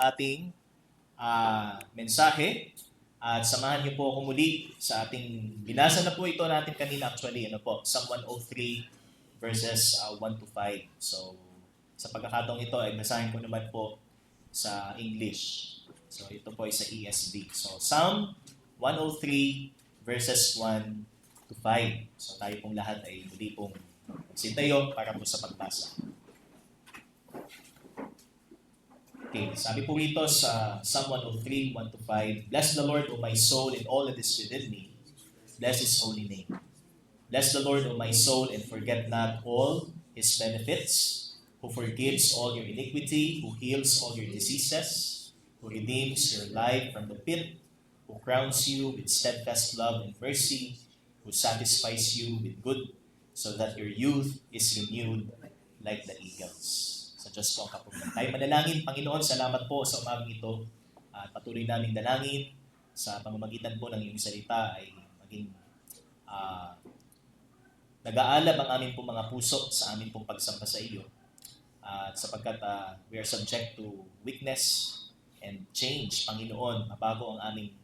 ating mensahe at samahan niyo po ako muli sa ating binasa na po ito natin kanina actually Psalm 103 verses 1 to 5. So sa pagkakataong ito ay basahin ko naman po sa English. So ito po ay sa ESV. So Psalm 103 verses 1 to 5. So tayo pong lahat ay muli pong magsintayo para po sa pagbasa. Okay, sabi po rito sa Psalm 103, 1 to 5, Bless the Lord, O my soul, and all that is within me. Bless His holy name. Bless the Lord, O my soul, and forget not all His benefits, who forgives all your iniquity, who heals all your diseases, who redeems your life from the pit, who crowns you with steadfast love and mercy, who satisfies you with good, so that your youth is renewed like the eagles. Sa Diyos po ang kapugnan. Tayo manalangin, Panginoon, salamat po sa umagang ito. At patuloy naming dalangin sa pamamagitan po ng iyong salita ay maging nag-aalab ang aming pong mga puso sa aming pong pagsamba sa iyo. At sapagkat we are subject to weakness and change, Panginoon, mabago ang aming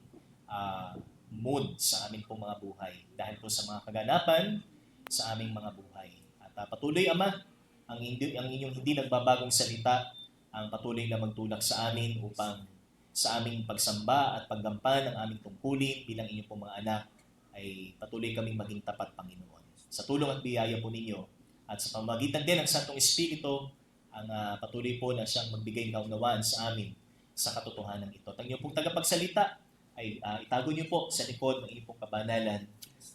mood sa aming pong mga buhay. Dahil po sa mga kaganapan sa aming mga buhay. At patuloy, Ama, ang inyong hindi nagbabagong salita ang patuloy na magtulak sa amin upang sa aming pagsamba at paggampan ng aming tungkulin bilang inyong pong mga anak ay patuloy kaming maging tapat, Panginoon. Sa tulong at biyaya po ninyo at sa pamamagitan din ng Santong Espiritu ang patuloy po na siyang magbigay kaunawaan sa amin sa katotohanan ito. At ang inyong pong tagapagsalita ay itago niyo po sa likod ng inyong pong kabanalan.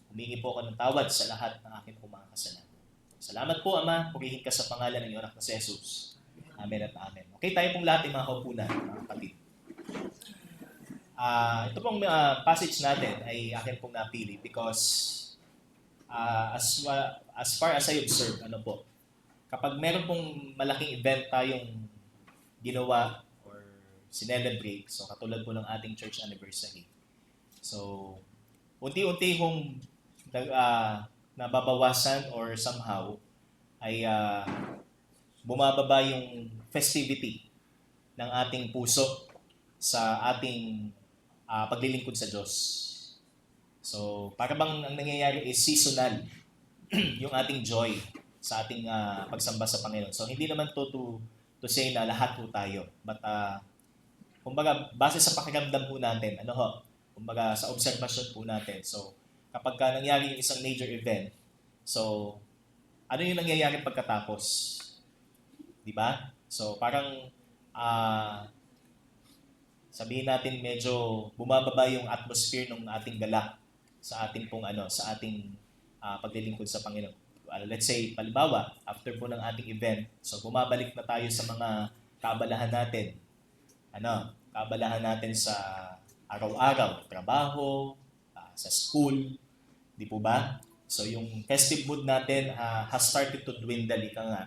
Humingi po ako ng tawad sa lahat ng aking pong mga kasalanan. Salamat po, Ama. Purihin ka sa pangalan ng iyong anak na si Jesus. Amen at amen. Okay, tayo pong lahat ay mga kaupunan, mga kapatid. Ito pong passage natin ay akin pong napili because as far as I observe, kapag meron pong malaking event tayong ginawa or sinelebrate, so katulad po ng ating church anniversary. So, unti-unti kong nababawasan or somehow ay bumababa yung festivity ng ating puso sa ating paglilingkod sa Diyos. So, para bang ang nangyayari is seasonal yung ating joy sa ating pagsamba sa Panginoon. So, hindi naman to say na lahat po tayo. But, kumbaga, base sa pakiramdam po natin, kumbaga, sa observation po natin. So, kapag nangyari yung isang major event, so, ano yung nangyayari pagkatapos? Di ba? So, parang, sabihin natin medyo bumababa yung atmosphere ng ating galak sa ating pong sa ating paglilingkod sa Panginoon. Let's say, palibawa, after po ng ating event, so bumabalik na tayo sa mga kaabalahan natin. Kaabalahan natin sa araw-araw, trabaho, sa school, di po ba? So yung festive mood natin has started to dwindle, ika nga.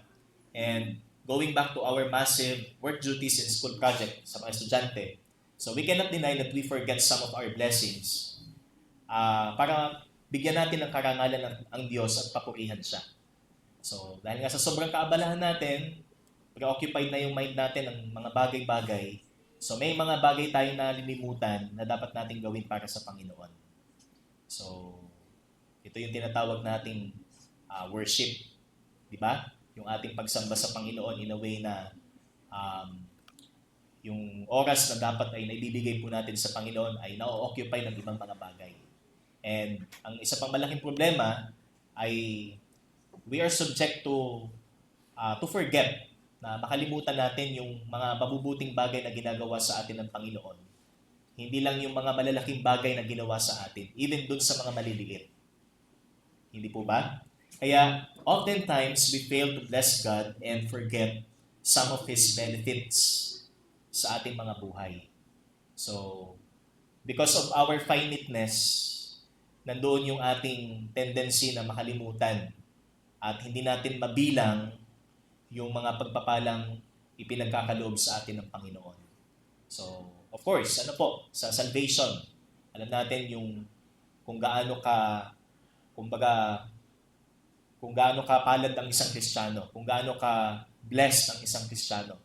And going back to our massive work duties and school project sa mga estudyante, so we cannot deny that we forget some of our blessings para bigyan natin ng karangalan ang Diyos at papurihan siya. So dahil nga sa sobrang kaabalahan natin, preoccupied na yung mind natin ng mga bagay-bagay, so may mga bagay tayong nalilimutan na dapat nating gawin para sa Panginoon. So, ito yung tinatawag nating worship. Di ba? Yung ating pagsamba sa Panginoon in a way na yung oras na dapat ay naibibigay po natin sa Panginoon ay na-occupy ng ibang mga bagay. And ang isa pang malaking problema ay we are subject to forget na makalimutan natin yung mga mabubuting bagay na ginagawa sa atin ng Panginoon. Hindi lang yung mga malalaking bagay na ginawa sa atin, even dun sa mga maliliit. Hindi po ba? Kaya, oftentimes, we fail to bless God and forget some of His benefits sa ating mga buhay. So, because of our finiteness, nandoon yung ating tendency na makalimutan at hindi natin mabilang yung mga pagpapalang ipinagkakaloob sa atin ng Panginoon. So, of course, sa salvation, alam natin yung kung gaano ka palad ang isang Kristiyano, kung gaano ka blessed ang isang Kristiyano,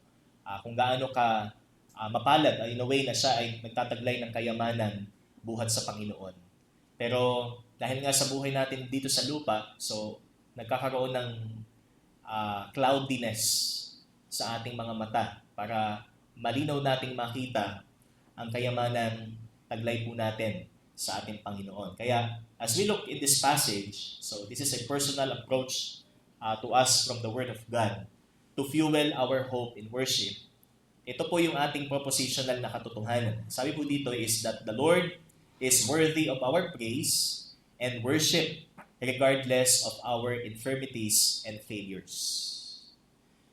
kung gaano ka mapalad in a way na siya ay nagtataglay ng kayamanan buhat sa Panginoon. Pero dahil nga sa buhay natin dito sa lupa, so nagkakaroon ng cloudiness sa ating mga mata para malinaw nating makita ang kayamanan taglay po natin sa ating Panginoon. Kaya as we look in this passage, so this is a personal approach to us from the Word of God to fuel our hope in worship. Ito po yung ating propositional na katotohanan. Sabi po dito is that the Lord is worthy of our praise and worship regardless of our infirmities and failures.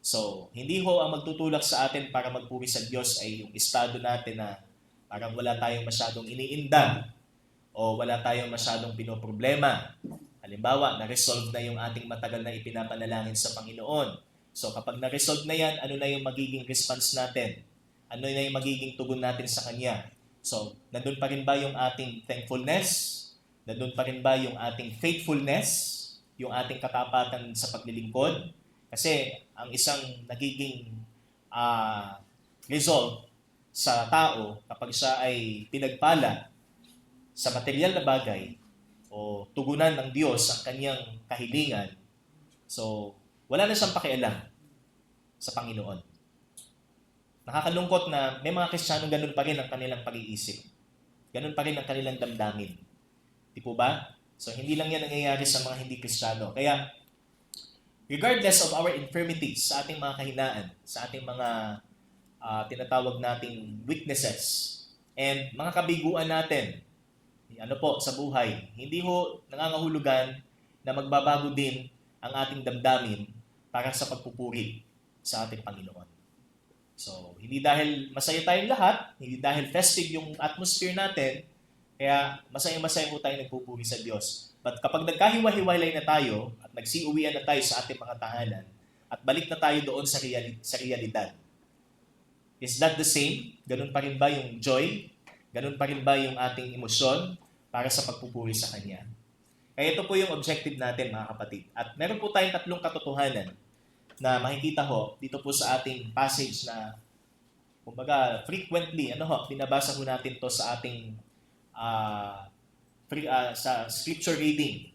So, hindi ho ang magtutulak sa atin para magpuri sa Diyos ay yung estado natin na parang wala tayong masyadong iniinda o wala tayong masyadong pinoproblema. Halimbawa, na-resolve na yung ating matagal na ipinapanalangin sa Panginoon. So kapag na-resolve na yan, ano na yung magiging response natin? Ano na yung magiging tugon natin sa Kanya? So, nandun pa rin ba yung ating thankfulness? Nandun pa rin ba yung ating faithfulness? Yung ating katapatan sa paglilingkod? Kasi ang isang nagiging result sa tao kapag siya ay pinagpala sa material na bagay o tugunan ng Diyos ang kanyang kahilingan, so wala na siyang pakialam sa Panginoon. Nakakalungkot na may mga Kristiyano ganun pa rin ang kanilang pag-iisip. Ganun pa rin ang kanilang damdamin. Di po ba? So, hindi lang yan nangyayari sa mga hindi Kristiyano. Kaya, regardless of our infirmities, sa ating mga kahinaan, sa ating mga tinatawag nating weaknesses, and mga kabiguan natin, sa buhay, hindi ho nangangahulugan na magbabago din ang ating damdamin para sa pagpupuri sa ating Panginoon. So, hindi dahil masaya tayong lahat, hindi dahil festive yung atmosphere natin, kaya masaya-masaya po tayo nagpupuri sa Diyos. But kapag nagkahiwa-hiwalay na tayo at nagsiuwian na tayo sa ating mga tahanan at balik na tayo doon sa realidad, is that the same? Ganun pa rin ba yung joy? Ganun pa rin ba yung ating emosyon para sa pagpupuri sa Kanya? Kaya ito po yung objective natin, mga kapatid. At meron po tayong 3 katotohanan na makikita ho dito po sa ating passage na kumbaga frequently, binabasa ho natin to sa ating sa scripture reading.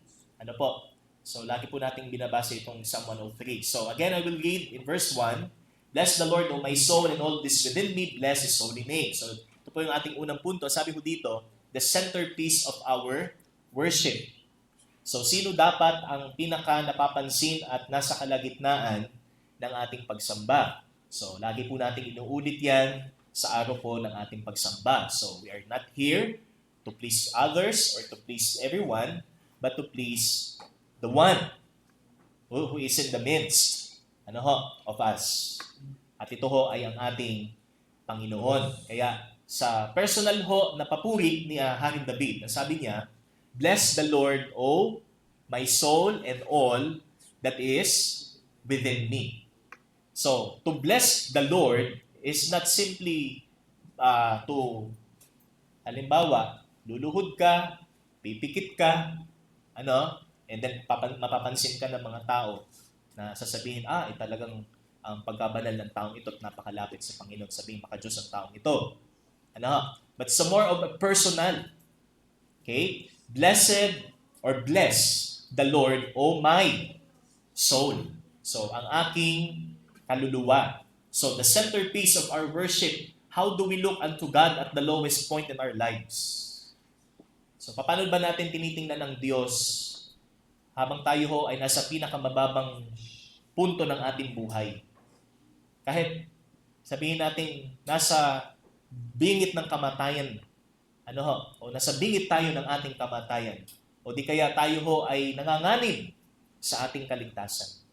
So lagi po nating binabasa itong Psalm 103. So again, I will read in verse 1, "Bless the Lord, O my soul, and all this within me, bless His holy name." So ito po yung ating unang punto. Sabi po dito, the centerpiece of our worship. So, sino dapat ang pinaka napapansin at nasa kalagitnaan ng ating pagsamba? So, lagi po natin inuulit yan sa araw po ng ating pagsamba. So, we are not here to please others or to please everyone, but to please the one who is in the midst of us. At ito ho ay ang ating Panginoon. Kaya, sa personal ho na papuri ni Haring David, sabi niya, "Bless the Lord, O my soul, and all that is within me." So, to bless the Lord is not simply halimbawa, luluhod ka, pipikit ka, and then mapapansin ka ng mga tao na sasabihin, talagang ang pagkabanal ng taong ito at napakalapit sa Panginoon, sabihin maka-Diyos ang taong ito. But some more of a personal. Okay? Blessed or bless the Lord, O my soul. So, ang aking kaluluwa. So, the centerpiece of our worship, how do we look unto God at the lowest point in our lives? So, paano ba natin tinitingnan ng Diyos habang tayo ho ay nasa pinakamababang punto ng ating buhay? Kahit sabihin natin nasa bingit ng kamatayan, o nasa bingit tayo ng ating kamatayan, o di kaya tayo ho ay nanganganib sa ating kaligtasan.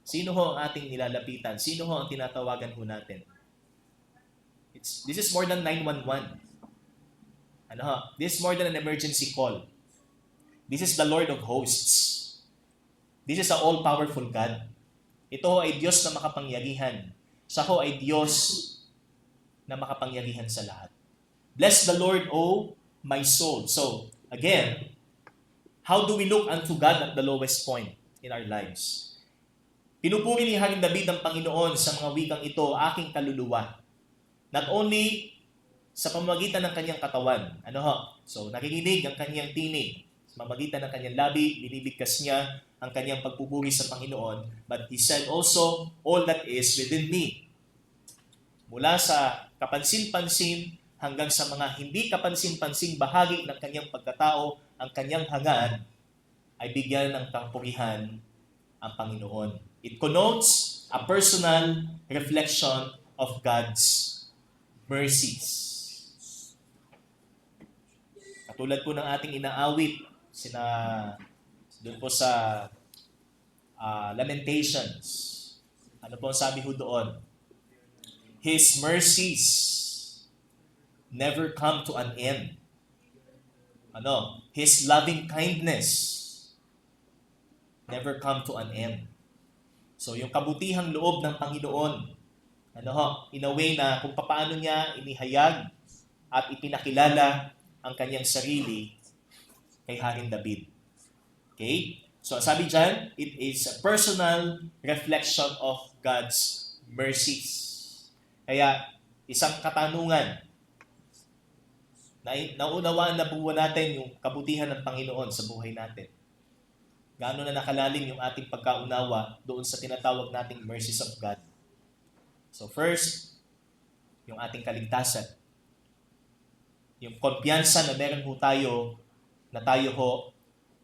Sino ho ang ating nilalapitan? Sino ho ang tinatawagan ho natin? This is more than 911. This is more than an emergency call. This is the Lord of hosts. This is an all-powerful God. Ito ho ay Diyos na makapangyarihan. Siya ho ay Diyos na makapangyarihan sa lahat. Bless the Lord, O my soul. So, again, how do we look unto God at the lowest point in our lives? Pinupuri ni Haring David ang Panginoon sa mga wikang ito, aking kaluluwa. Not only sa pamamagitan ng kanyang katawan. Ano ho? So, nakikinig ang kanyang tinig. Sa pamamagitan ng kanyang labi, binibigkas niya ang kanyang pagpupuri sa Panginoon. But He said also, all that is within me. Mula sa kapansin-pansin hanggang sa mga hindi kapansin-pansing bahagi ng kanyang pagkatao, ang kanyang hangad ay bigyan ng kapurihan ang Panginoon. It connotes a personal reflection of God's mercies. Katulad po ng ating inaawit, doon po sa Lamentations. Ano po ang sabi ho doon? His mercies never come to an end. Ano? His loving kindness never come to an end. So, yung kabutihang loob ng Panginoon, ano ho, in a way na kung paano niya inihayag at ipinakilala ang kanyang sarili kay Haring David. Okay? So, sabi dyan, it is a personal reflection of God's mercies. Kaya, isang katanungan, naunawaan na buwan natin yung kabutihan ng Panginoon sa buhay natin. Gaano na nakalalim yung ating pagkaunawa doon sa tinatawag nating mercies of God. So first, yung ating kaligtasan. Yung kumpiyansa na meron ho tayo, na tayo ho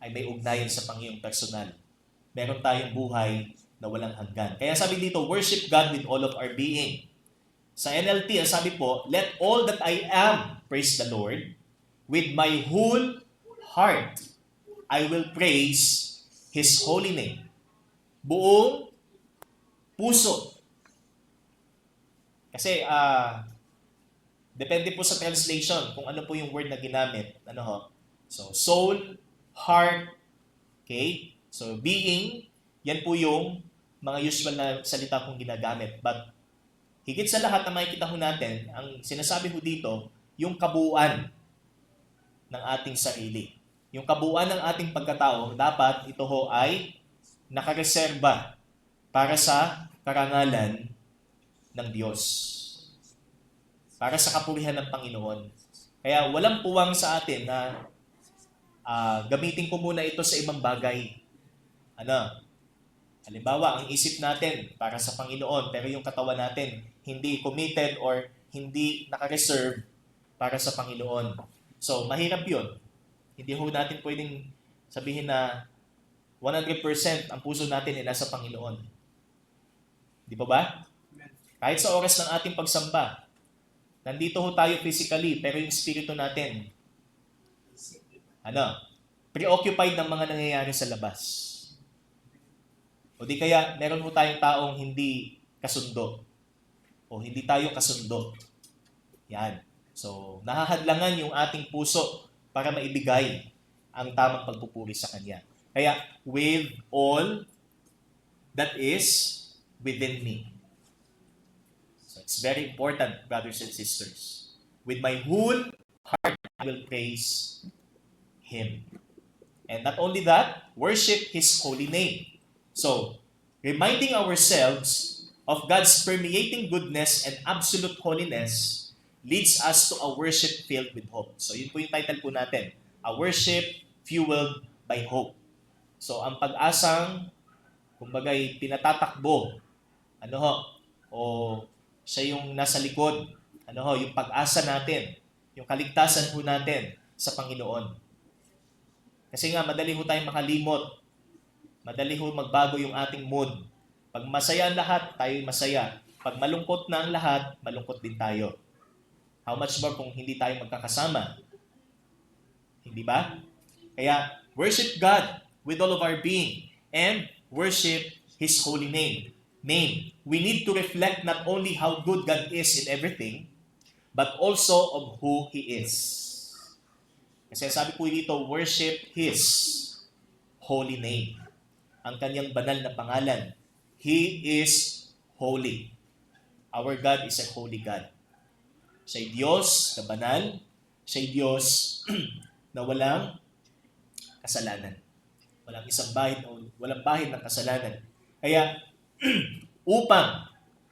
ay may ugnayan sa Panginoong personal. Meron tayong buhay na walang hanggan. Kaya sabi dito, worship God with all of our being. Sa NLT, ang sabi po, let all that I am praise the Lord. With my whole heart, I will praise His holy name. Buong puso. Kasi, depende po sa translation kung ano po yung word na ginamit. Ano ho? So, soul, heart, okay? So, being, yan po yung mga usual na salita kong ginagamit. But, higit sa lahat na makikita ho natin, ang sinasabi ho dito, yung kabuuan ng ating sarili. Yung kabuuan ng ating pagkatao, dapat ito ho ay nakareserba para sa karangalan ng Diyos. Para sa kapurihan ng Panginoon. Kaya walang puwang sa atin na gamitin ko muna ito sa ibang bagay. Halimbawa, ang isip natin para sa Panginoon, pero yung katawan natin hindi committed or hindi nakareserve para sa Panginoon. So, mahirap yun. Hindi ho natin pwedeng sabihin na 100% ang puso natin ay nasa Panginoon. Di ba ba? Kahit sa oras ng ating pagsamba, nandito ho tayo physically, pero yung spirito natin, preoccupied ng mga nangyayari sa labas. O di kaya, meron ho tayong taong hindi kasundo. O hindi tayo kasundo. Yan. So, nahahadlangan yung ating puso para maibigay ang tamang pagpupuri sa Kanya. Kaya, with all that is within me. So, it's very important, brothers and sisters. With my whole heart, I will praise Him. And not only that, worship His holy name. So, reminding ourselves of God's permeating goodness and absolute holiness leads us to a worship filled with hope. So, yun po yung title po natin. A worship fueled by hope. So, ang pag-asang, kumbagay, pinatatakbo, o siya yung nasa likod, yung pag-asa natin, yung kaligtasan po natin sa Panginoon. Kasi nga, madali ho tayong makalimot. Madali ho magbago yung ating mood. Pag masaya ang lahat, tayo masaya. Pag malungkot na ang lahat, malungkot din tayo. How much more kung hindi tayo magkakasama? Hindi ba? Kaya, worship God with all of our being and worship His holy name. We need to reflect not only how good God is in everything, but also of who He is. Kasi sabi po dito, worship His holy name. Ang kanyang banal na pangalan. He is holy. Our God is a holy God. Siya'y Diyos na banal. Siya'y Diyos na walang kasalanan. Walang isang bahid o walang bahid ng kasalanan. Kaya, upang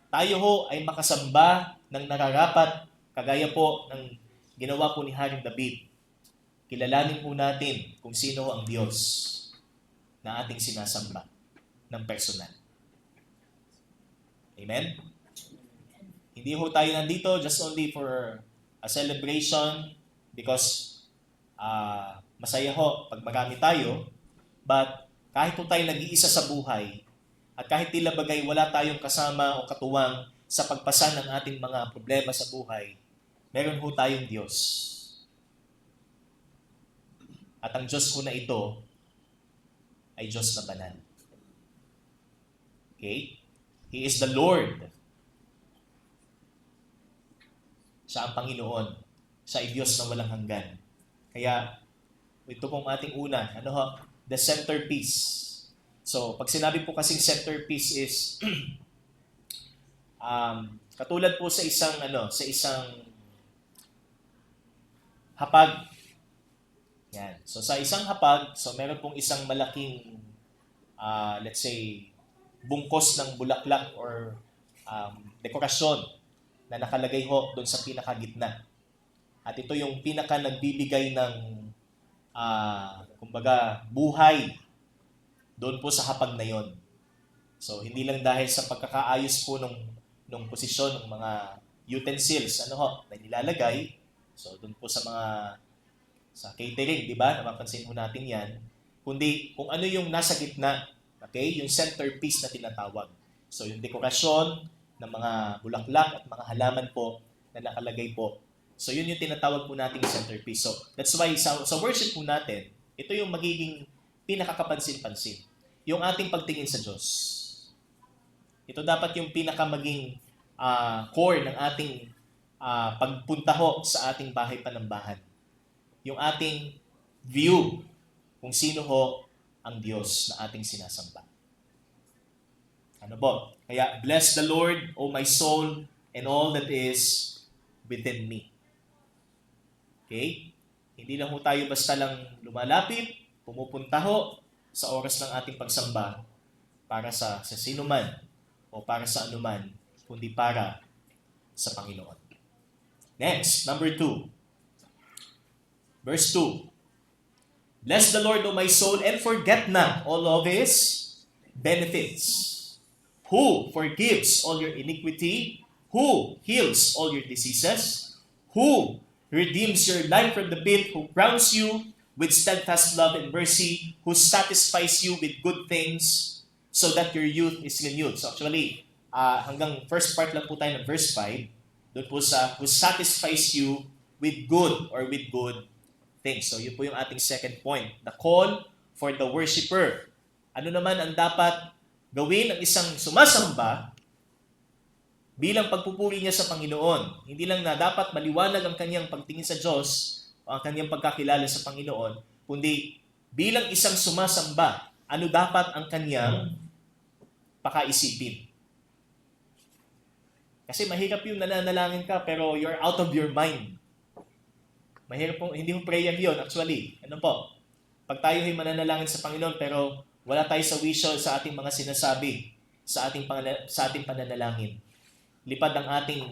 tayo ho ay makasamba ng nararapat, kagaya po ng ginawa po ni Haring David. Kilalanin po natin kung sino ang Diyos na ating sinasamba ng personal. Amen? Hindi ho tayo nandito just only for a celebration because masaya ho pag marami tayo, but kahit po tayo nag-iisa sa buhay at kahit tila bagay wala tayong kasama o katuwang sa pagpasan ng ating mga problema sa buhay, meron ho tayong Diyos. At ang Diyos ho na ito ay Diyos na banal. Okay? He is the Lord. Siya ang Panginoon. Siya ay Diyos na walang hanggan. Kaya, ito pong ating una, the centerpiece. So, pag sinabi po kasing centerpiece is, katulad po sa isang hapag. Yan. So, sa isang hapag, so meron pong isang malaking, let's say, bungkos ng bulaklak or dekorasyon na nakalagay ho doon sa pinakagitna. At ito yung pinaka nagbibigay ng kumbaga buhay doon po sa hapag na yon. So hindi lang dahil sa pagkakaayos po ng posisyon ng mga utensils na nilalagay. So doon po sa catering, di ba? Napapansin mo natin 'yan. Kundi kung ano yung nasa gitna. Okay? Yung centerpiece na tinatawag. So, yung dekorasyon ng mga bulaklak at mga halaman po na nakalagay po. So, yun yung tinatawag po nating centerpiece. So, that's why sa worship po natin, ito yung magiging pinakakapansin-pansin. Yung ating pagtingin sa Diyos. Ito dapat yung maging core ng ating pagpunta ho sa ating bahay panambahan. Yung ating view kung sino ho ang Diyos na ating sinasamba. Ano po? Kaya, bless the Lord, O my soul, and all that is within me. Okay? Hindi lang ho tayo basta lang lumalapit, pumupunta ho sa oras ng ating pagsamba para sa sino man o para sa anuman, kundi para sa Panginoon. Next, number 2. Verse 2. Bless the Lord, O my soul, and forget not all of His benefits. Who forgives all your iniquity, who heals all your diseases, who redeems your life from the pit, who crowns you with steadfast love and mercy, who satisfies you with good things, so that your youth is renewed. So actually, hanggang first part lang po tayo ng verse 5, doon po sa, who satisfies you with good things. So, yun po yung ating second point. The call for the worshiper. Ano naman ang dapat gawin ng isang sumasamba bilang pagpupuri niya sa Panginoon? Hindi lang na dapat maliwanag ang kanyang pagtingin sa Diyos o ang kanyang pagkakilala sa Panginoon, kundi bilang isang sumasamba, ano dapat ang kanyang pakaisipin? Kasi mahirap yung nananalangin ka pero you're out of your mind. Mahirap po, hindi mo prayer yun actually. Ano po? Pag tayo ay mananalangin sa Panginoon pero wala tayo sa wisyo sa ating mga sinasabi, sa ating pananalangin. Lipad ang ating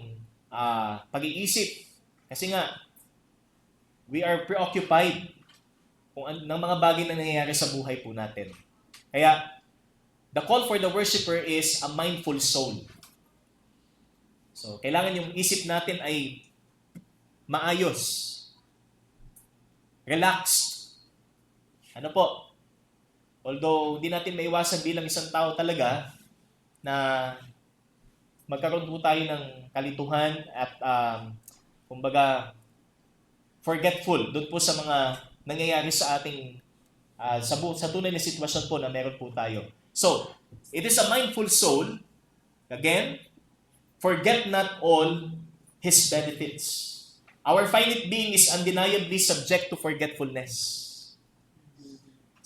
pag-iisip. Kasi nga, we are preoccupied ng mga bagay na nangyayari sa buhay po natin. Kaya, the call for the worshiper is a mindful soul. So, kailangan yung isip natin ay maayos. Relaxed. Ano po? Although, hindi natin maiwasan bilang isang tao talaga na magkaroon po tayo ng kalituhan at kumbaga forgetful doon po sa mga nangyayari sa ating sa tunay na sitwasyon po na meron po tayo. So, it is a mindful soul. Again, forget not all His benefits. Our finite being is undeniably subject to forgetfulness.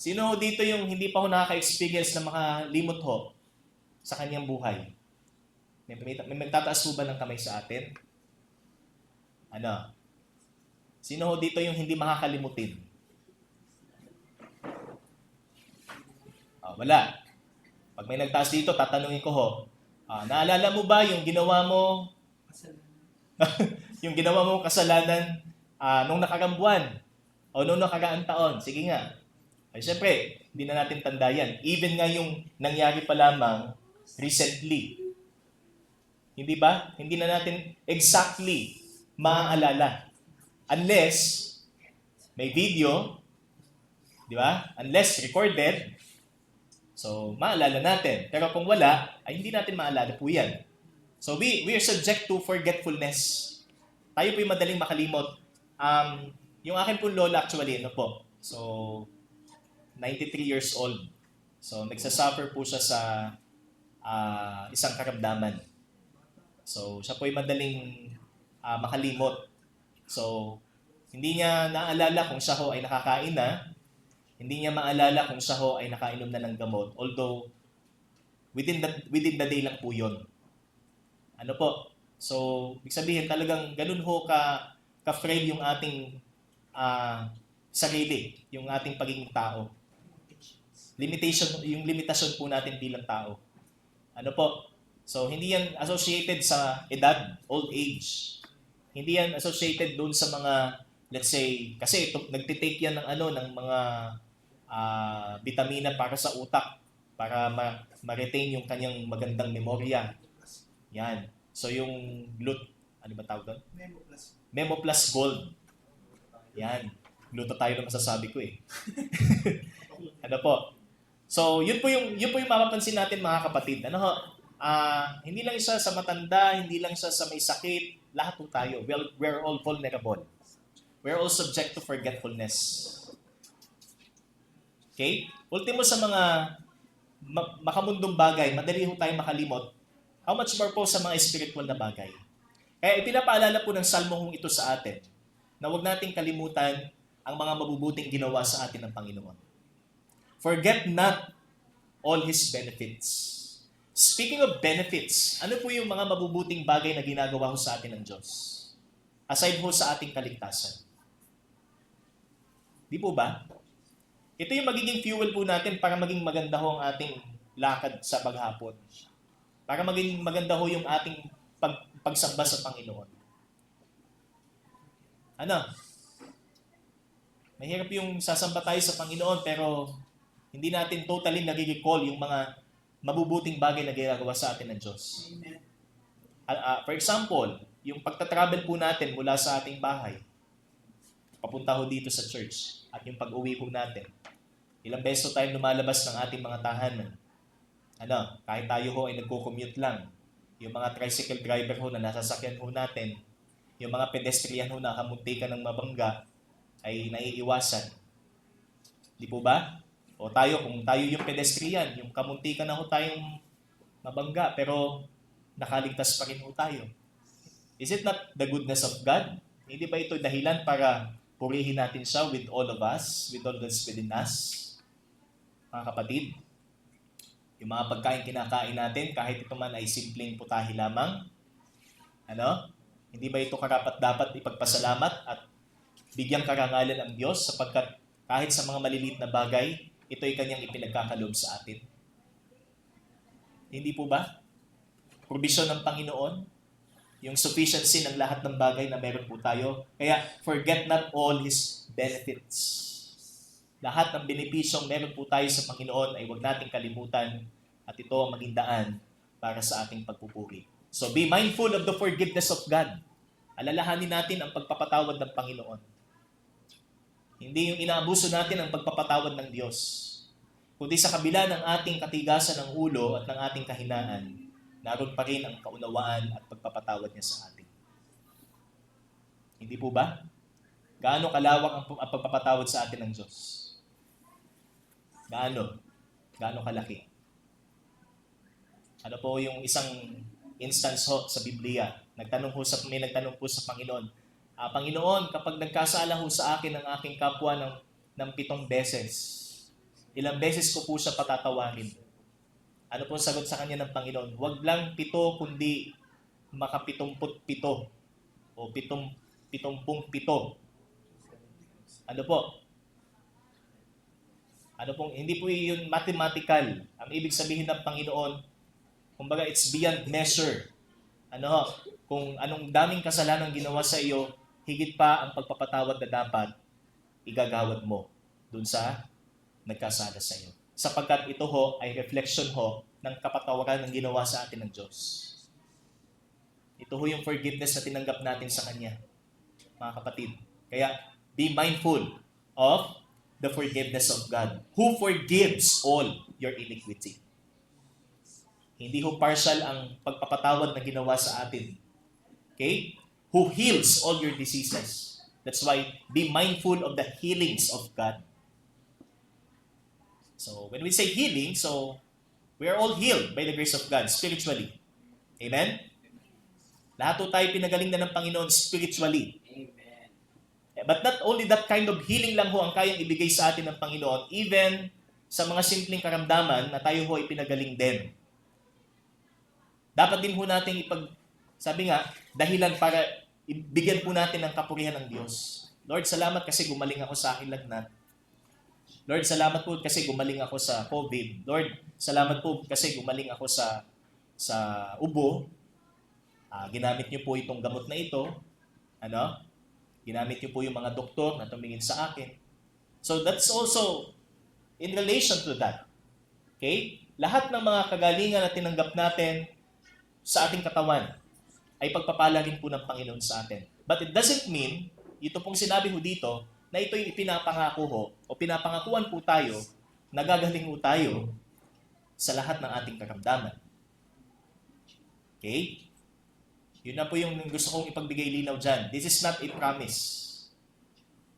Sino dito yung hindi pa ho nakaka-experience na makalimot ho sa kanyang buhay? May magtataas po ba ng kamay sa atin? Ano? Sino ho dito yung hindi makakalimutin? Wala. Pag may nagtaas dito, tatanungin ko ho, naalala mo ba yung ginawa mo Yung ginawa mong kasalanan nung nakaraang buwan o nung nakaraang taon. Sige nga. Ay, syempre, hindi na natin tanda yan. Even nga yung nangyari pa lamang recently. Hindi ba? Hindi na natin exactly maaalala. Unless may video, di ba? Unless recorded, so maalala natin. Pero kung wala, ay hindi natin maalala po yan. So we are subject to forgetfulness. Tayo po'y madaling makalimot. Yung akin po lola actually, ano po? So, 93 years old. So, nagsasuffer po siya sa isang karamdaman. So, siya po'y madaling makalimot. So, hindi niya naalala kung siya ho ay nakakain na. Hindi niya maalala kung siya ho ay nakainom na ng gamot. Although, within the day lang po yun. Ano po? So, ibig sabihin talagang ganun ho ka-frail yung ating sarili, yung ating pagiging tao. Yung limitasyon po natin bilang tao. Ano po? So, hindi yan associated sa edad, old age. Hindi yan associated doon sa mga, let's say, kasi nagtitake yan ng mga vitamina para sa utak, para ma-retain yung kanyang magandang memorya. Yan. So, yung ano ba tawag doon? Memo Plus Gold. Yan. Glutathione na masasabi ko eh. Ano po? So, yun po yung mapapansin natin mga kapatid. Ano ho? Hindi lang siya sa matanda, hindi lang siya sa may sakit, lahat po tayo. We're all vulnerable. We're all subject to forgetfulness. Okay? Ultimo sa mga makamundong bagay, madali ho tayo makalimot. How much more po sa mga spiritual na bagay? Kaya ipinapaalala po ng salmong ito sa atin na huwag nating kalimutan ang mga mabubuting ginawa sa atin ng Panginoon. Forget not all His benefits. Speaking of benefits, ano po yung mga mabubuting bagay na ginagawa ho sa atin ng Diyos? Aside ho sa ating kaligtasan. Di po ba? Ito yung magiging fuel po natin para maging maganda ho ang ating lakad sa paghapon. Para maging maganda ho yung ating pagsamba sa Panginoon. Ano? Mahirap yung sasamba tayo sa Panginoon pero hindi natin totally nagigicall yung mga mabubuting bagay na ginagawa sa atin ng Diyos. For example, yung pagta-travel po natin mula sa ating bahay, papunta ho dito sa church, at yung pag-uwi po natin. Ilang beses tayo lumalabas ng ating mga tahanan. Kahit tayo ho ay nagko-commute lang. Yung mga tricycle driver ho na nasasakyan ho natin, yung mga pedestrian ho na kamuntikan ng mabangga, ay naiiwasan. Di po ba? O tayo, kung tayo yung pedestrian, yung kamuntikan na ho tayong mabangga, pero nakaligtas pa rin ho tayo. Is it not the goodness of God? Hindi ba ito dahilan para purihin natin siya with all of us, with all that's within us? Mga kapatid, yung mga pagkain kinakain natin, kahit ito man ay simpleng putahe lamang, hindi ba ito karapat-dapat ipagpasalamat at bigyang karangalan ang Diyos sapagkat kahit sa mga maliliit na bagay, ito ay kanyang ipinagkakaloob sa atin? Hindi po ba? Provision ng Panginoon, yung sufficiency ng lahat ng bagay na meron po tayo. Kaya, forget not all His benefits. Lahat ng benepisyong meron po tayo sa Panginoon ay huwag nating kalimutan at ito ang maging daan para sa ating pagpupuri. So, be mindful of the forgiveness of God. Alalahanin natin ang pagpapatawad ng Panginoon. Hindi yung inaabuso natin ang pagpapatawad ng Diyos, kundi sa kabila ng ating katigasan ng ulo at ng ating kahinaan, naroon pa rin ang kaunawaan at pagpapatawad niya sa atin. Hindi po ba? Gaano kalawak ang pagpapatawad sa atin ng Diyos? Gaano? Gaano kalaki? Ano po yung isang instance ho sa Biblia? May nagtanong po sa Panginoon, Panginoon, kapag nagkasala ho sa akin ng aking kapwa ng 7 beses, ilang beses ko po siya patatawarin? Ano po sagot sa kanya ng Panginoon? Huwag lang 7, kundi maka-77 o 77. Ano po? Hindi po yun mathematical. Ang ibig sabihin ng Panginoon, kumbaga it's beyond measure. kung anong daming kasalanan ginawa sa iyo, higit pa ang pagpapatawad na dapat igagawad mo dun sa nagkasala sa iyo. Sapagkat ito ho ay reflection ho ng kapatawaran ng ginawa sa atin ng Diyos. Ito ho yung forgiveness na tinanggap natin sa Kanya, mga kapatid. Kaya, be mindful of the forgiveness of God, who forgives all your iniquity. Hindi ho partial ang pagpapatawad na ginawa sa atin. Okay? Who heals all your diseases. That's why, be mindful of the healings of God. So, when we say healing, so, we are all healed by the grace of God, spiritually. Amen? Lahat po tayo pinagaling na ng Panginoon spiritually. Amen. But not only that kind of healing lang ho ang kayang ibigay sa atin ng Panginoon, even sa mga simpleng karamdaman na tayo ho ay pinagaling din. Dapat din ho natin sabi nga, dahilan para ibigyan po natin ng kapurihan ng Diyos. Lord, salamat kasi gumaling ako sa aking lagnat. Lord, salamat po kasi gumaling ako sa COVID. Lord, salamat po kasi gumaling ako sa ubo. Ginamit niyo po itong gamot na ito. Ginamit niyo po yung mga doktor na tumingin sa akin. So that's also in relation to that. Okay? Lahat ng mga kagalingan na tinanggap natin sa ating katawan ay pagpapala rin po ng Panginoon sa atin. But it doesn't mean, ito pong sinabi ho dito, na ito'y ipinapangako ho, o pinapangakuan po tayo, nagagaling ho tayo sa lahat ng ating karamdaman. Okay? Yun na po yung gusto kong ipagbigay linaw dyan. This is not a promise.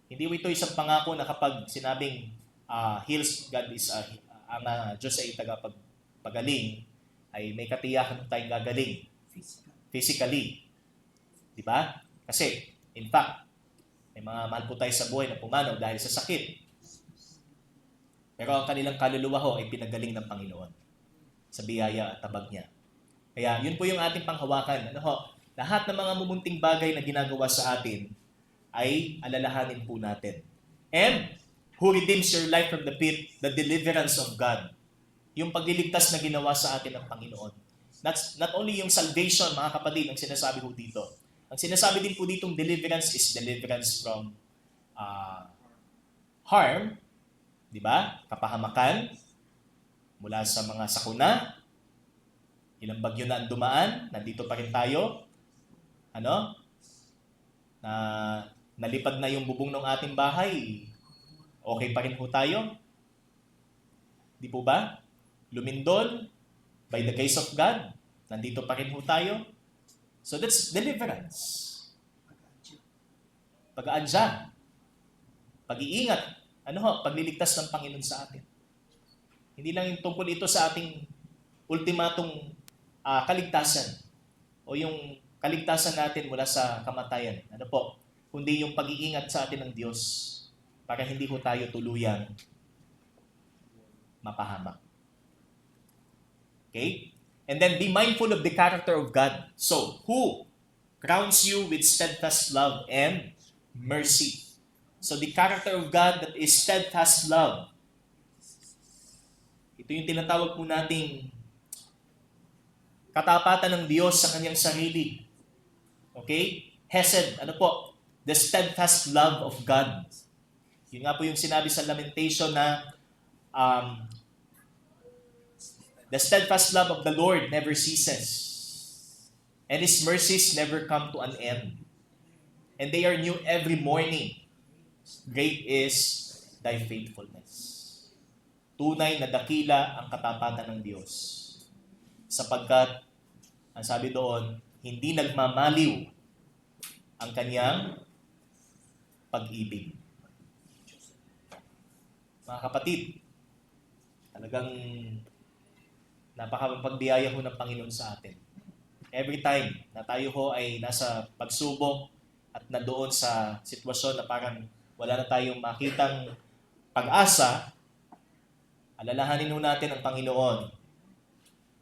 Hindi ito isang pangako na kapag sinabing heals God is ang Diyos ay tagapagaling, ay may katiyakan tayong gagaling. Physically. Di ba? Kasi, in fact, may mga mahal po tayo sa buhay na pumanaw dahil sa sakit. Pero ang kanilang kaluluwa ho ay pinagaling ng Panginoon sa biyaya at tabag niya. Kaya yun po yung ating panghawakan. Lahat ng mga mumunting bagay na ginagawa sa atin ay alalahanin po natin. And who redeems your life from the pit, the deliverance of God. Yung pagliligtas na ginawa sa atin ng Panginoon. That's not only yung salvation, mga kapatid, ang sinasabi po dito. Ang sinasabi din po ditong deliverance is deliverance from harm, di ba? Kapahamakan, mula sa mga sakuna, ilang bagyo na ang dumaan, nandito pa rin tayo, na nalipad na yung bubong ng ating bahay, okay pa rin po tayo? Di po ba? Lumindol, by the grace of God, nandito pa rin po tayo. So that's deliverance. Pag-aadya. Pag-iingat. Pagliligtas ng Panginoon sa atin. Hindi lang yung tungkol ito sa ating ultimatong kaligtasan o yung kaligtasan natin mula sa kamatayan. Kundi yung pag-iingat sa atin ng Diyos para hindi ho tayo tuluyang mapahamak. Okay? And then be mindful of the character of God. So, who crowns you with steadfast love and mercy? So, the character of God that is steadfast love. Ito yung tinatawag po nating katapatan ng Diyos sa kanyang sarili. Okay? Hesed, the steadfast love of God. Yun nga po yung sinabi sa Lamentation na the steadfast love of the Lord never ceases, and His mercies never come to an end. And they are new every morning. Great is thy faithfulness. Tunay na dakila ang katapatan ng Diyos. Sapagkat, ang sabi doon, hindi nagmamaliw ang kanyang pag-ibig. Mga kapatid, talagang napakapagpagdiyaya ho ng Panginoon sa atin. Every time na tayo ho ay nasa pagsubok at na doon sa sitwasyon na parang wala na tayong makitang pag-asa, alalahanin ho natin ang Panginoon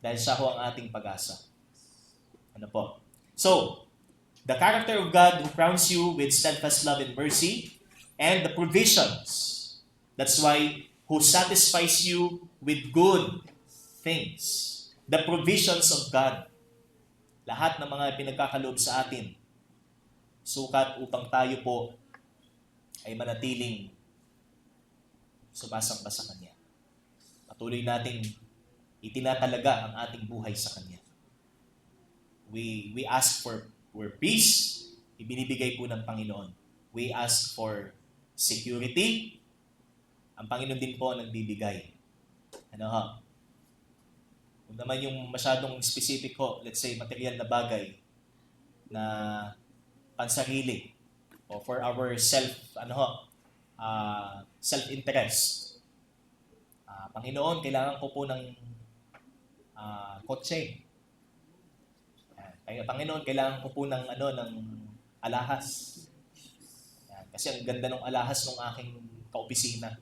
dahil siya ho ang ating pag-asa. So, the character of God who crowns you with steadfast love and mercy and the provisions. That's why who satisfies you with good things. The provisions of God. lahat ng mga pinagkakaloob sa atin, sukat upang tayo po ay manatiling sumasamba sa Kanya. Patuloy nating itinatalaga ang ating buhay sa Kanya. We ask for peace, ibinibigay po ng Panginoon. We ask for security, ang Panginoon din po nagbibigay. Ano ho? Kung naman yung masyadong specific ho, let's say material na bagay na pansarili o for our self-interest. Panginoon, kailangan ko po ng kotse. Panginoon, kailangan ko po ng alahas. Kasi ang ganda ng alahas ng aking kaopisina.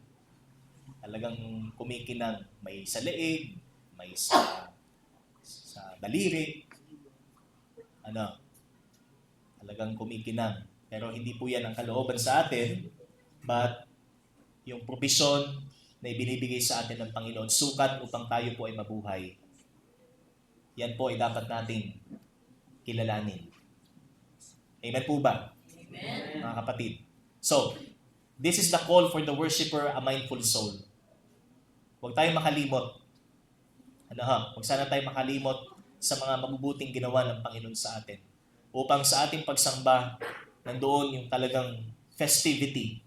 Talagang kumikinang, may sa leeg, may sa daliri. Talagang kumikinang. Pero hindi po yan ang kalooban sa atin, but yung provision na ibinibigay sa atin ng Panginoon, sukat upang tayo po ay mabuhay. Yan po ay dapat nating kilalanin. Amen po ba? Amen. Mga kapatid. So, this is the call for the worshiper, a mindful soul. Huwag tayong makalimot. Huwag sana tayong makalimot sa mga mabubuting ginawa ng Panginoon sa atin. Upang sa ating pagsamba, nandoon yung talagang festivity,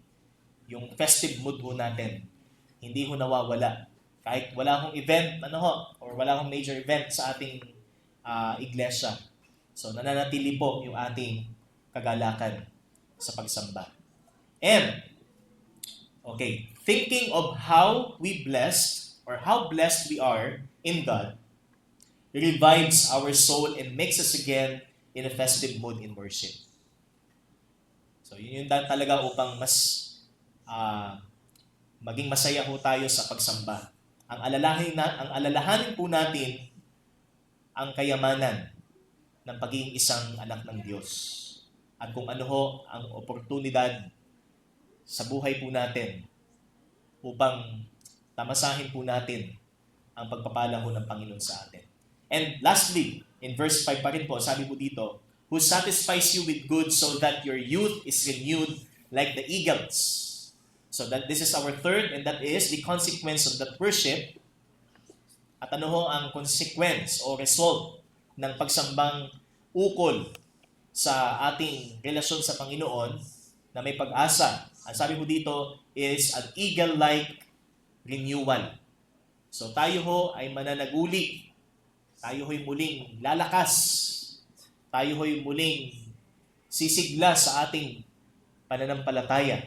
yung festive mood ho natin. Hindi ho nawawala. Kahit wala hong event, or wala hong major event sa ating iglesia. So, nananatili po yung ating kagalakan sa pagsamba. And, okay, thinking of how blessed we are in God, revives our soul and makes us again in a festive mood in worship. So, yun yung talaga upang mas maging masaya ho tayo sa pagsamba. Ang alalahanin po natin ang kayamanan ng pagiging isang anak ng Diyos. At kung ano ho ang oportunidad sa buhay po natin upang tamasahin po natin ang pagpapala ho ng Panginoon sa atin. And lastly, in verse 5 pa rin po, sabi po dito, who satisfies you with good so that your youth is renewed like the eagles. So that this is our third, and that is the consequence of that worship. At ano ho ang consequence o result ng pagsambang ukol sa ating relasyon sa Panginoon na may pag-asa. Ang sabi mo dito is an eagle-like renewal. So tayo ho ay mananaguli. Tayo ho'y muling lalakas. Tayo ho'y muling sisigla sa ating pananampalataya,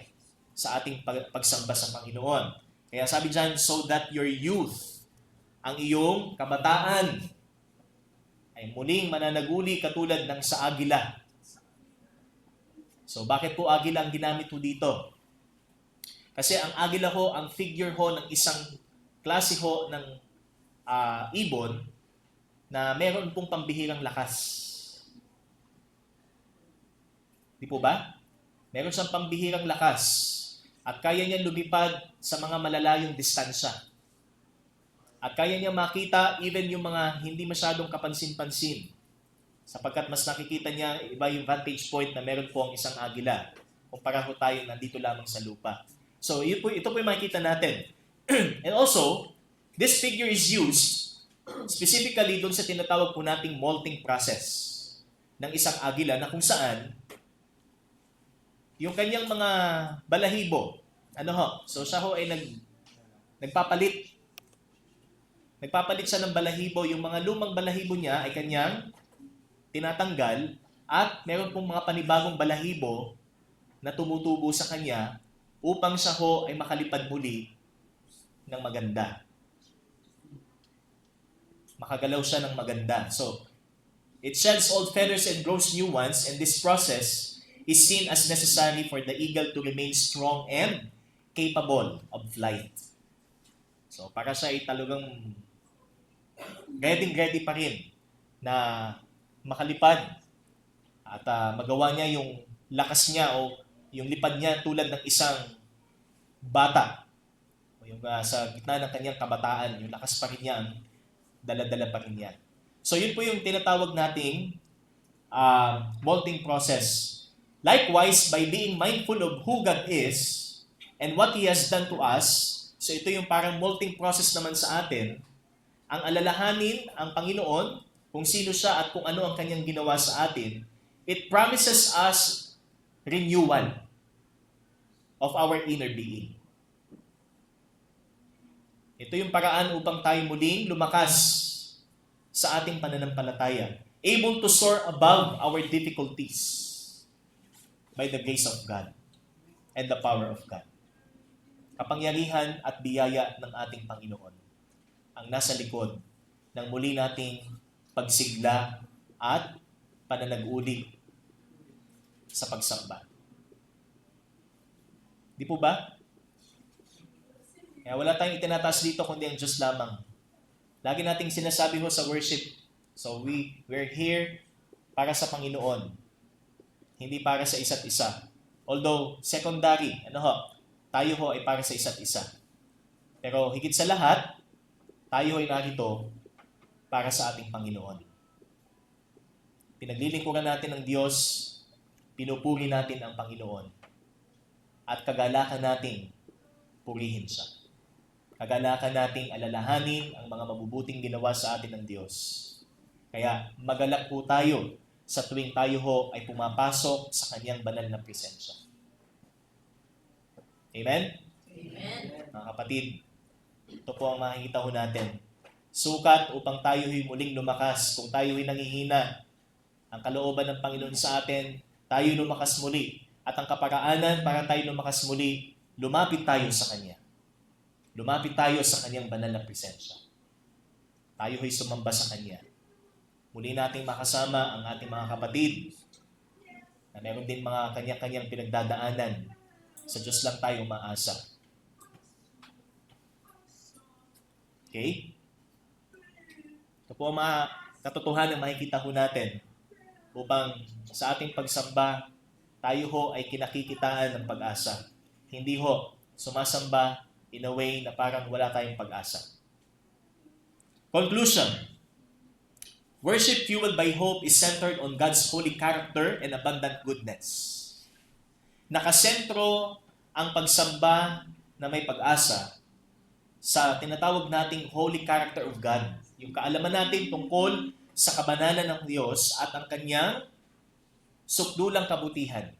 sa ating pagsamba sa Panginoon. Kaya sabi dyan, so that your youth, ang iyong kabataan, ay muling mananaguli katulad ng sa agila. So bakit po agila ang ginamit po dito? Kasi ang agila ho, ang figure ho ng isang klase ho ng ibon na meron pong pambihirang lakas. Di po ba? Meron siyang pambihirang lakas at kaya niya lumipad sa mga malalayong distansya. At kaya niya makita even yung mga hindi masyadong kapansin-pansin. Sapagkat mas nakikita niya iba yung vantage point na meron po ang isang agila kumpara ho tayo nandito lamang sa lupa. So ito po yung makikita natin. And also, this figure is used specifically doon sa tinatawag po nating molting process ng isang agila na kung saan yung kanyang mga balahibo, so siya ho ay nagpapalit. Nagpapalit siya ng balahibo. Yung mga lumang balahibo niya ay kanyang tinatanggal at meron pong mga panibagong balahibo na tumutubo sa kanya upang siya ho ay makalipad muli ng maganda. Makagalaw siya ng maganda. So, it sheds old feathers and grows new ones, and this process is seen as necessary for the eagle to remain strong and capable of flight. So, para siya ay talagang ready pa rin na makalipad at magawa niya yung lakas niya o yung lipad niya tulad ng isang bata. O yung sa gitna ng kanyang kabataan, yung lakas pa rin niya, dala-dala pa rin niya. So yun po yung tinatawag nating molting process. Likewise, by being mindful of who God is and what He has done to us, so ito yung parang molting process naman sa atin, ang alalahanin ang Panginoon, kung sino siya at kung ano ang kanyang ginawa sa atin, it promises us renewal of our inner being. Ito yung paraan upang tayo muling lumakas sa ating pananampalataya, able to soar above our difficulties by the grace of God and the power of God. Kapangyarihan at biyaya ng ating Panginoon ang nasa likod ng muli nating pagsigla at pananag-uli sa pagsamba. Di po ba? Kaya wala tayong itinataas dito kundi ang Diyos lamang. Lagi nating sinasabi ho sa worship, so we're here para sa Panginoon, hindi para sa isa't isa. Although secondary, tayo ho ay para sa isa't isa. Pero higit sa lahat, tayo ay narito para sa ating Panginoon. Pinaglilingkuran natin ang Diyos, pinupuri natin ang Panginoon, at kagalakan nating purihin siya. Kagalakan nating alalahanin ang mga mabubuting ginawa sa atin ng Diyos. Kaya magalak po tayo sa tuwing tayo ho ay pumapasok sa kanyang banal na presensya. Amen? Amen. Mga kapatid, ito po ang makikita ho natin. Sukat upang tayo ay muling lumakas. Kung tayo ay nangihina, ang kalooban ng Panginoon sa atin, tayo lumakas muli. At ang kaparaanan para tayo lumakas muli, lumapit tayo sa Kanya. Lumapit tayo sa Kanyang banal na presensya. Tayo ay sumamba sa Kanya. Muli nating makasama ang ating mga kapatid na meron din mga kanya-kanyang pinagdadaanan. Sa Diyos lang tayo umaasa. Okay? Ito po ang mga katotohanan na makikita ho natin upang sa ating pagsamba, tayo ho ay kinakikitaan ng pag-asa. Hindi ho sumasamba in a way na parang wala tayong pag-asa. Conclusion. Worship fueled by hope is centered on God's holy character and abundant goodness. Nakasentro ang pagsamba na may pag-asa sa tinatawag nating holy character of God. Yung kaalaman natin tungkol sa kabanalan ng Diyos at ang kanyang sukdulang kabutihan.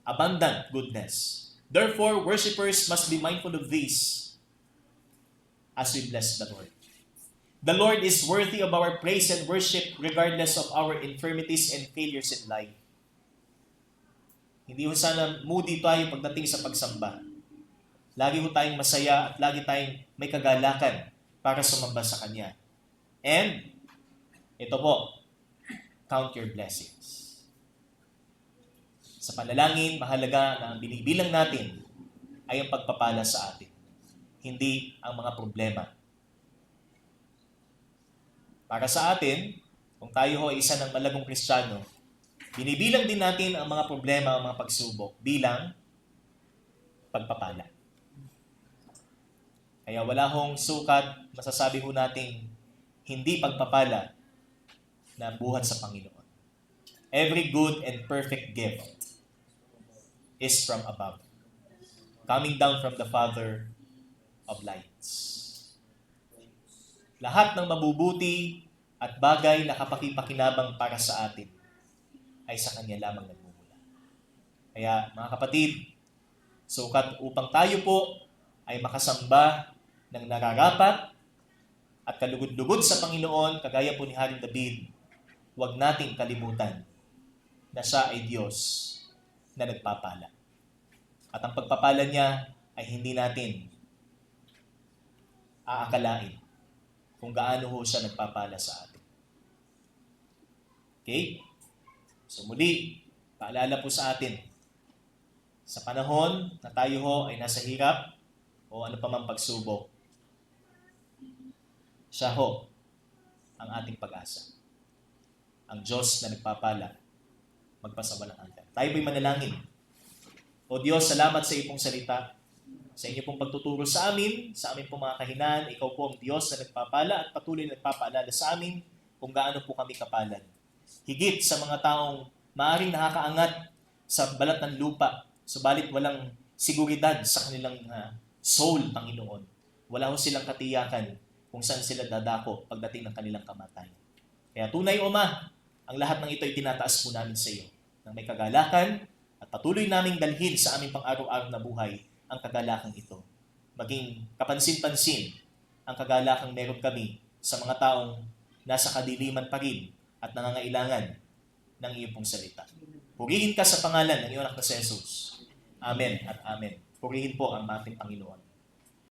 Abundant goodness. Therefore, worshipers must be mindful of this as we bless the Lord. The Lord is worthy of our praise and worship regardless of our infirmities and failures in life. Hindi ho sana moody tayo pagdating sa pagsamba. Lagi ho tayong masaya at lagi tayong may kagalakan para sumamba sa Kanya. And, ito po, count your blessings. Sa panalangin, mahalaga na ang binibilang natin ay ang pagpapala sa atin, hindi ang mga problema. Para sa atin, kung tayo ho ay isa ng malagong Kristiyano, binibilang din natin ang mga problema, ang mga pagsubok bilang pagpapala. Kaya wala hong sukat, masasabi ho nating hindi pagpapala na buhat sa Panginoon. Every good and perfect gift is from above, coming down from the Father of lights. Lahat ng mabubuti at bagay na kapakipakinabang para sa atin ay sa Kanya lamang nagmumula. Kaya mga kapatid, sukat upang tayo po ay makasamba ng nararapat at kalugod-lugod sa Panginoon, kagaya po ni Haring David, huwag nating kalimutan na siya ay Diyos na nagpapala. At ang pagpapala niya ay hindi natin aakalain kung gaano ho siya nagpapala sa atin. Okay? So muli, paalala po sa atin, sa panahon na tayo ho ay nasa hirap o ano pa mang pagsubok, siya ho ang ating pag-asa. Ang Diyos na nagpapala, magpasawalang hanggan. Tayo po'y manalangin. O Diyos, salamat sa iyong salita, sa inyo pong pagtuturo sa amin pong mga kahinaan. Ikaw po ang Diyos na nagpapala at patuloy na nagpapaalala sa amin kung gaano po kami kapalad. Higit sa mga taong maaaring nakakaangat sa balat ng lupa, subalit walang seguridad sa kanilang soul, Panginoon. Wala ho silang katiyakan kung saan sila dadako pagdating ng kanilang kamatayan. Kaya tunay, O Ama, ang lahat ng ito ay tinataas po namin sa iyo nang may kagalakan at patuloy naming dalhin sa aming pang-araw-araw na buhay ang kagalakang ito. Maging kapansin-pansin ang kagalakang meron kami sa mga taong nasa kadiliman pa rin at nangangailangan ng iyong pong salita. Purihin ka sa pangalan ng iyong anak na si Jesus. Amen at amen. Purihin po ang ating Panginoon.